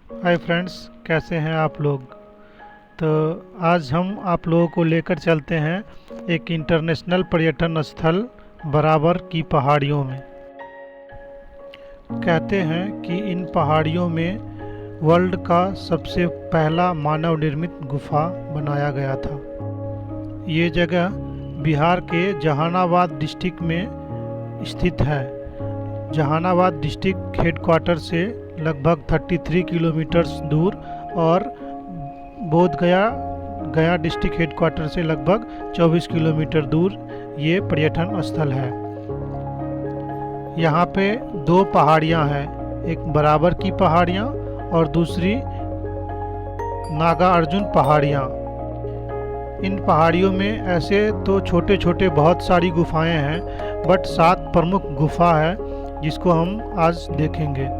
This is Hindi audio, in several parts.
हाय फ्रेंड्स, कैसे हैं आप लोग। तो आज हम आप लोगों को लेकर चलते हैं एक इंटरनेशनल पर्यटन स्थल बराबर की पहाड़ियों में। कहते हैं कि इन पहाड़ियों में वर्ल्ड का सबसे पहला मानव निर्मित गुफा बनाया गया था। ये जगह बिहार के जहानाबाद डिस्ट्रिक्ट में स्थित है। जहानाबाद डिस्ट्रिक्ट हेडक्वार्टर से लगभग 33 किलोमीटर दूर और बोध गया गया डिस्ट्रिक्ट हेडक्वार्टर से लगभग 24 किलोमीटर दूर ये पर्यटन स्थल है। यहाँ पे दो पहाड़ियाँ हैं, एक बराबर की पहाड़ियाँ और दूसरी नागा अर्जुन पहाड़ियाँ। इन पहाड़ियों में ऐसे तो छोटे छोटे बहुत सारी गुफाएं हैं, बट 7 प्रमुख गुफा है जिसको हम आज देखेंगे।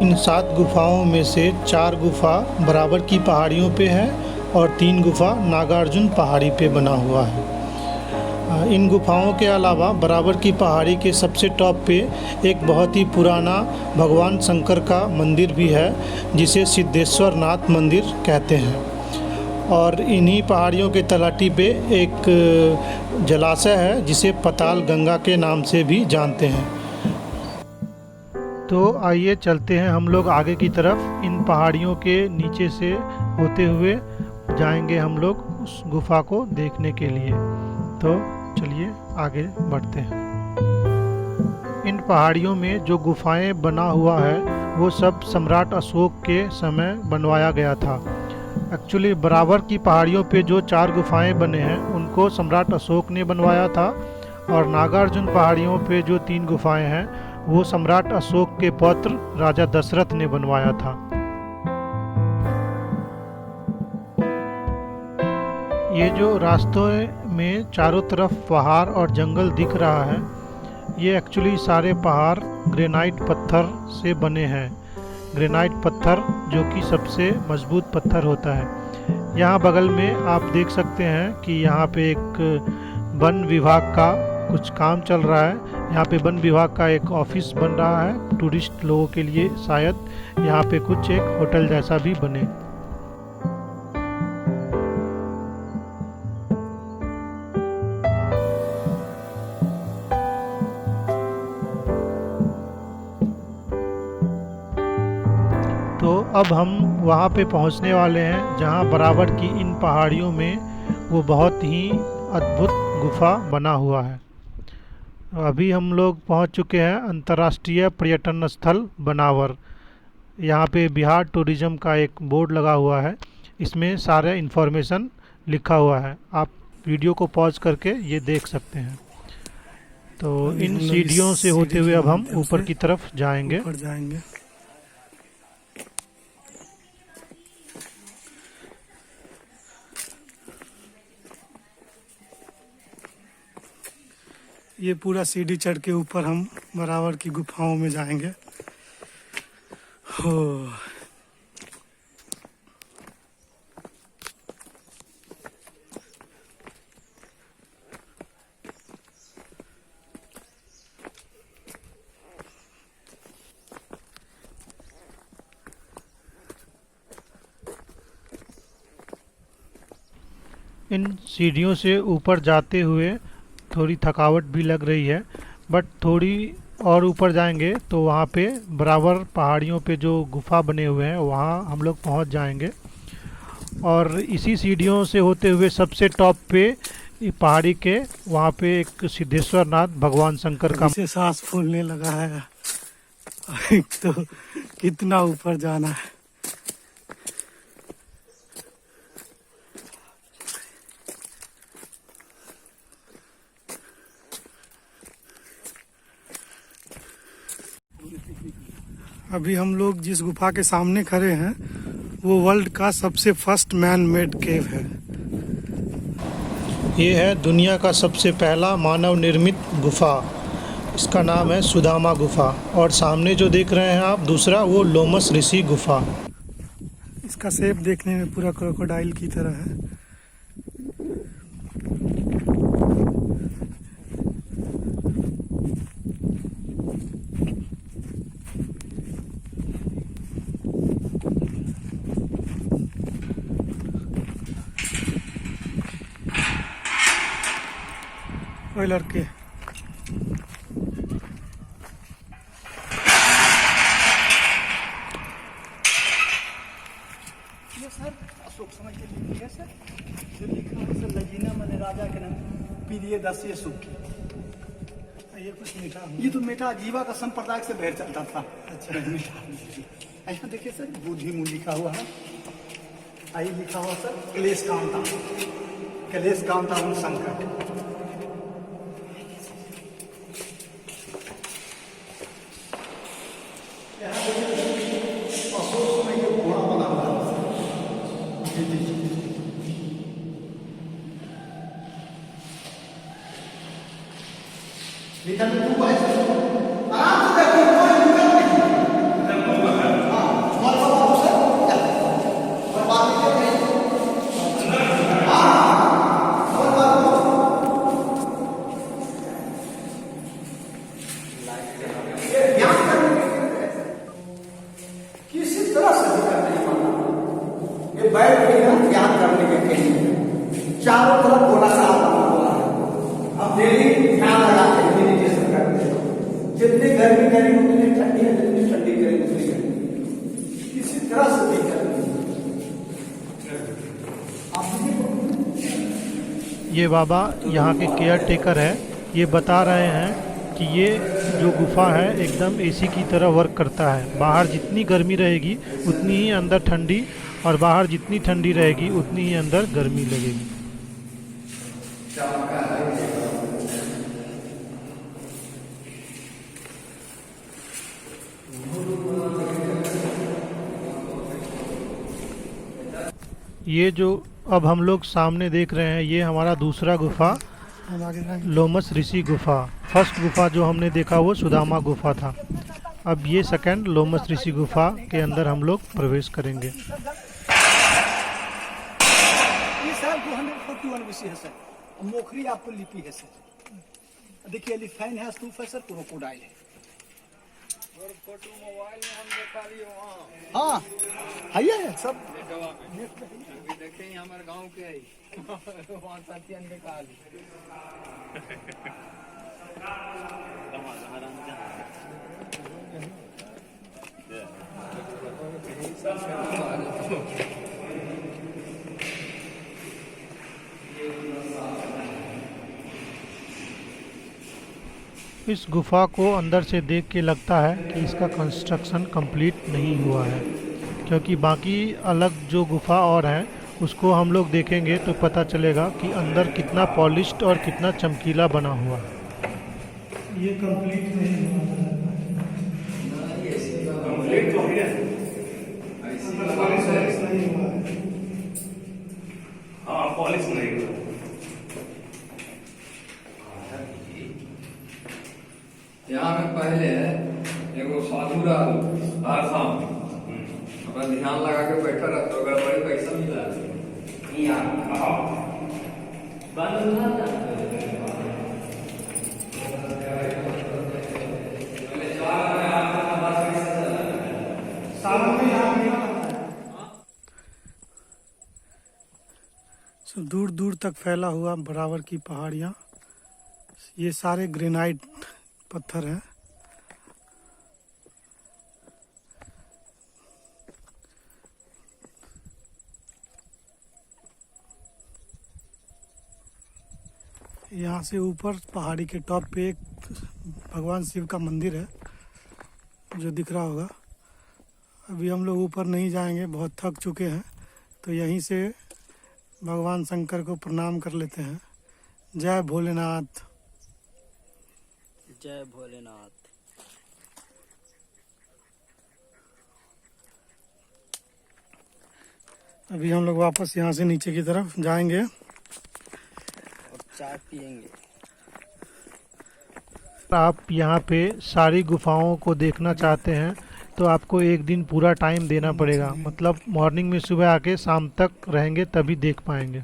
इन 7 गुफाओं में से 4 गुफा बराबर की पहाड़ियों पे है और 3 गुफा नागार्जुन पहाड़ी पे बना हुआ है। इन गुफाओं के अलावा बराबर की पहाड़ी के सबसे टॉप पे एक बहुत ही पुराना भगवान शंकर का मंदिर भी है, जिसे सिद्धेश्वर नाथ मंदिर कहते हैं। और इन्हीं पहाड़ियों के तलहटी पे एक जलाशय है जिसे पताल गंगा के नाम से भी जानते हैं। तो आइए चलते हैं हम लोग आगे की तरफ। इन पहाड़ियों के नीचे से होते हुए जाएंगे हम लोग उस गुफा को देखने के लिए। तो चलिए आगे बढ़ते हैं। इन पहाड़ियों में जो गुफाएं बना हुआ है वो सब सम्राट अशोक के समय बनवाया गया था। एक्चुअली बराबर की पहाड़ियों पे जो 4 गुफाएं बने हैं उनको सम्राट अशोक ने बनवाया था, और नागार्जुन पहाड़ियों पे जो 3 गुफाएं हैं वो सम्राट अशोक के पौत्र राजा दशरथ ने बनवाया था। ये जो रास्तों में चारों तरफ पहाड़ और जंगल दिख रहा है, ये एक्चुअली सारे पहाड़ ग्रेनाइट पत्थर से बने हैं। ग्रेनाइट पत्थर जो कि सबसे मजबूत पत्थर होता है। यहाँ बगल में आप देख सकते हैं कि यहाँ पे एक वन विभाग का कुछ काम चल रहा है। यहाँ पे वन विभाग का एक ऑफिस बन रहा है टूरिस्ट लोगों के लिए। शायद यहाँ पे कुछ एक होटल जैसा भी बने। तो अब हम वहाँ पे पहुँचने वाले हैं जहाँ बराबर की इन पहाड़ियों में वो बहुत ही अद्भुत गुफा बना हुआ है। अभी हम लोग पहुँच चुके हैं अंतर्राष्ट्रीय पर्यटन स्थल बनावर। यहाँ पे बिहार टूरिज्म का एक बोर्ड लगा हुआ है, इसमें सारे इन्फॉर्मेशन लिखा हुआ है। आप वीडियो को पॉज करके ये देख सकते हैं। तो इन सीढ़ियों से होते हुए अब हम ऊपर की तरफ जाएंगे। ये पूरा सीढ़ी चढ़ के ऊपर हम बराबर की गुफाओं में जाएंगे। हो इन सीढ़ियों से ऊपर जाते हुए थोड़ी थकावट भी लग रही है, बट थोड़ी और ऊपर जाएंगे तो वहाँ पे बराबर पहाड़ियों पे जो गुफा बने हुए हैं वहाँ हम लोग पहुँच जाएंगे। और इसी सीढ़ियों से होते हुए सबसे टॉप पे पहाड़ी के वहाँ पे एक सिद्धेश्वर नाथ भगवान शंकर का से सांस फूलने लगा है। एक तो कितना ऊपर जाना है। अभी हम लोग जिस गुफा के सामने खड़े हैं वो वर्ल्ड का सबसे फर्स्ट मैन मेड केव है। ये है दुनिया का सबसे पहला मानव निर्मित गुफा। इसका नाम है सुदामा गुफा। और सामने जो देख रहे हैं आप दूसरा, वो लोमस ऋषि गुफा। इसका शेप देखने में पूरा क्रोकोडाइल की तरह है। कोई लड़के। ये सर अशोक समय के लिखी है सर, जो लिखा है सर लगीना मैंने राजा के नाम पीलिए दस ये सुखी। ये कुछ मीठा ये तो मीठा जीवा का संप्रदाय से बाहर चलता था। अच्छा मीठा ऐसा देखिए सर बुद्धि मुँह लिखा हुआ है, आई लिखा हुआ सर क्लेश कांता उन संकट। अशोक समय के घोड़ा बना हुआ है। ये देखिए लिखा तो है सर, आराम से देखिए, कोई दिक्कत नहीं। हाँ हमारे पास सर और बात नहीं। किसी तरह से दिक्कत नहीं माना, ये बैठ गई ना ध्यान करने के कहीं चारों तरफ बोला साफ हुआ है। अब डेली ध्यान लगाते हैं, मेडिटेशन करते हैं, जितनी गर्मी करेंगे उतनी ठंडी है, जितनी ठंडी करेंगे उतनी गर्मी। किसी तरह से दिक्कत नहीं। ये बाबा यहाँ के केयर टेकर है, ये बता रहे हैं कि ये जो गुफा है एकदम एसी की तरह वर्क करता है। बाहर जितनी गर्मी रहेगी उतनी ही अंदर ठंडी, और बाहर जितनी ठंडी रहेगी उतनी ही अंदर गर्मी लगेगी। ये जो अब हम लोग सामने देख रहे हैं, ये हमारा दूसरा गुफा हम आगे जाएंगे। लोमस ऋषि गुफा। फर्स्ट गुफा जो हमने देखा वो सुदामा गुफा था। अब ये सेकंड लोमस ऋषि गुफा के अंदर हम लोग प्रवेश करेंगे। ये सर 241 विषय है सर, मोखरी आपको लिपि है सर। देखिए एलिफेंट है, स्तूप है सर, क्रोकोडाइल है। फोटो मोबाइल में हम देखा लियो। हाँ है सब देखें हमारे गांव के है वहाँ साथियन के काल इस गुफा को अंदर से देख के लगता है कि इसका कंस्ट्रक्शन कंप्लीट नहीं हुआ है, क्योंकि बाकी अलग जो गुफा और है उसको हम लोग देखेंगे तो पता चलेगा कि अंदर कितना पॉलिश्ड और कितना चमकीला बना हुआ है। ये कंप्लीट नहीं हुआ। कंप्लीट हो गया। पॉलिश नहीं हुआ है। हाँ पॉलिश नहीं हुआ। यहाँ में पहले एगो साधु रहा हर शाम अपना ध्यान लगा के बैठा रहता, अगर बड़ी पैसा मिला दूर दूर तक फैला हुआ बराबर की पहाड़ियाँ, ये सारे ग्रेनाइट पत्थर हैं। यहाँ से ऊपर पहाड़ी के टॉप पे एक भगवान शिव का मंदिर है जो दिख रहा होगा। अभी हम लोग ऊपर नहीं जाएंगे, बहुत थक चुके हैं, तो यहीं से भगवान शंकर को प्रणाम कर लेते हैं। जय भोलेनाथ। जय भोलेनाथ। अभी हम लोग वापस यहाँ से नीचे की तरफ जाएंगे और चाय पियेंगे। आप यहाँ पे सारी गुफाओं को देखना चाहते हैं तो आपको एक दिन पूरा टाइम देना पड़ेगा, मतलब मॉर्निंग में सुबह आके शाम तक रहेंगे तभी देख पाएंगे।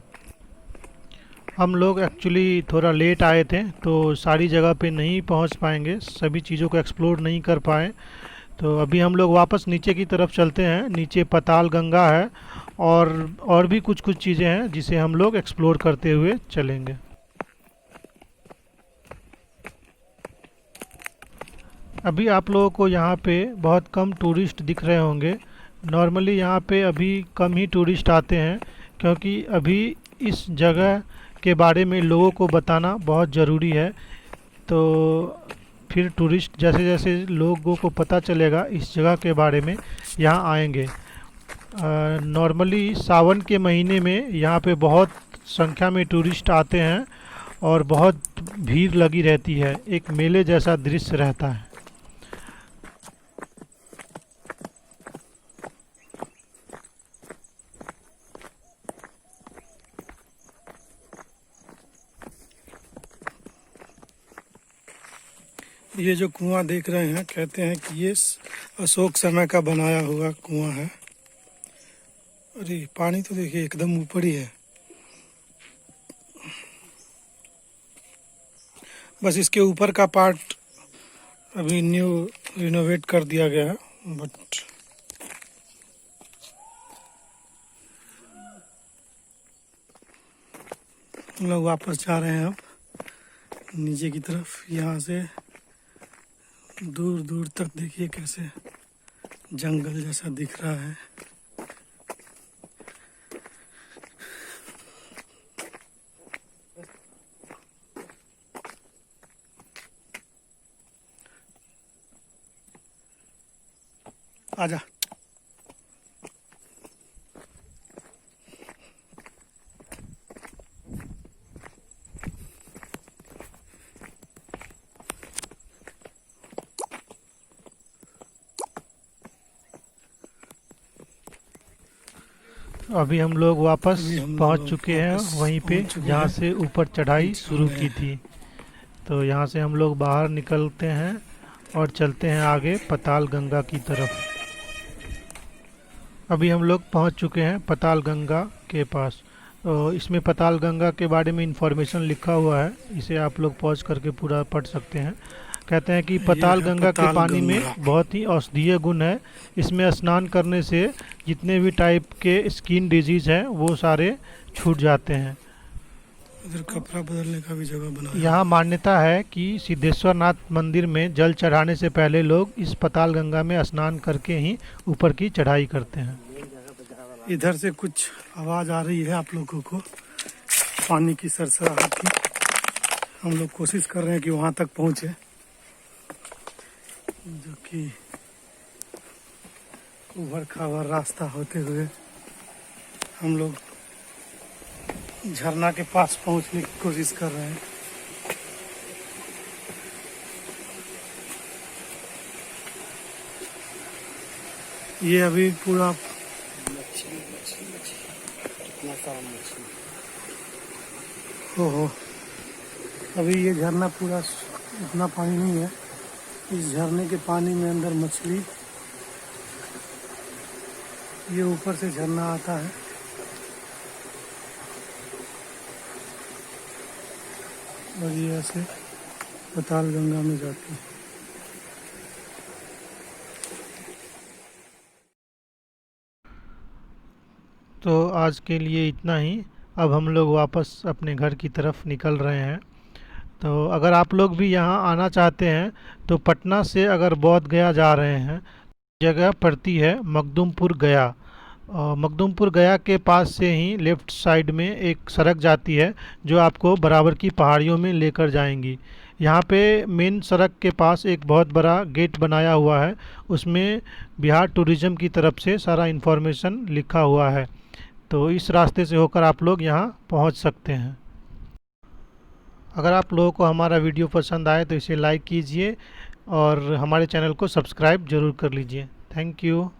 हम लोग एक्चुअली थोड़ा लेट आए थे तो सारी जगह पे नहीं पहुंच पाएंगे, सभी चीज़ों को एक्सप्लोर नहीं कर पाए। तो अभी हम लोग वापस नीचे की तरफ चलते हैं। नीचे पाताल गंगा है और भी कुछ चीज़ें हैं जिसे हम लोग एक्सप्लोर करते हुए चलेंगे। अभी आप लोगों को यहाँ पे बहुत कम टूरिस्ट दिख रहे होंगे। नॉर्मली यहाँ पे अभी कम ही टूरिस्ट आते हैं, क्योंकि अभी इस जगह के बारे में लोगों को बताना बहुत ज़रूरी है। तो फिर टूरिस्ट जैसे जैसे लोगों को पता चलेगा इस जगह के बारे में, यहाँ आएंगे। नॉर्मली सावन के महीने में यहाँ पे बहुत संख्या में टूरिस्ट आते हैं और बहुत भीड़ लगी रहती है, एक मेले जैसा दृश्य रहता है। ये जो कुआं देख रहे हैं, कहते हैं कि ये अशोक समय का बनाया हुआ कुआं है। अरे पानी तो देखिए एकदम ऊपर ही है। बस इसके ऊपर का पार्ट अभी न्यू रिनोवेट कर दिया गया है, बट हम लोग वापस जा रहे हैं अब नीचे की तरफ। यहाँ से दूर दूर तक देखिए कैसे जंगल जैसा दिख रहा है। आजा। अभी हम लोग वापस अभी हम पहुंच लोग चुके हैं वापस वहीं पे पहुंच चुके जहाँ हैं। से ऊपर चढ़ाई पहुंच शुरू गए की थी। तो यहाँ से हम लोग बाहर निकलते हैं और चलते हैं आगे पाताल गंगा की तरफ। अभी हम लोग पहुँच चुके हैं पाताल गंगा के पास। तो इसमें पाताल गंगा के बारे में इंफॉर्मेशन लिखा हुआ है, इसे आप लोग पॉज करके पूरा पढ़ सकते हैं। कहते हैं कि पाताल है गंगा के पाताल पानी में गंगा। बहुत ही औषधीय गुण है। इसमें स्नान करने से जितने भी टाइप के स्किन डिजीज हैं वो सारे छूट जाते हैं। इधर कपड़ा बदलने का भी जगह बना है। यहाँ मान्यता है कि सिद्धेश्वर नाथ मंदिर में जल चढ़ाने से पहले लोग इस पाताल गंगा में स्नान करके ही ऊपर की चढ़ाई करते हैं। इधर से कुछ आवाज़ आ रही है आप लोगों को, पानी की सरसराहट की। हम लोग कोशिश कर रहे हैं कि वहाँ तक पहुँचे, जो कि उभर खावर रास्ता होते हुए हम लोग झरना के पास पहुँचने की कोशिश कर रहे हैं। ये अभी पूरा ओहो, अभी ये झरना पूरा इतना पानी नहीं है। इस झरने के पानी में अंदर मछली, ये ऊपर से झरना आता है। और ये ऐसे पाताल गंगा में जाती है। तो आज के लिए इतना ही। अब हम लोग वापस अपने घर की तरफ निकल रहे हैं। तो अगर आप लोग भी यहाँ आना चाहते हैं तो पटना से अगर बोध गया जा रहे हैं, जगह पड़ती है मखदूमपुर गया। और मखदूमपुर गया के पास से ही लेफ़्ट साइड में एक सड़क जाती है जो आपको बराबर की पहाड़ियों में लेकर जाएंगी। यहाँ पे मेन सड़क के पास एक बहुत बड़ा गेट बनाया हुआ है, उसमें बिहार टूरिज़्म की तरफ से सारा इन्फॉर्मेशन लिखा हुआ है। तो इस रास्ते से होकर आप लोग यहाँ पहुँच सकते हैं। अगर आप लोगों को हमारा वीडियो पसंद आए तो इसे लाइक कीजिए और हमारे चैनल को सब्सक्राइब ज़रूर कर लीजिए। Thank you.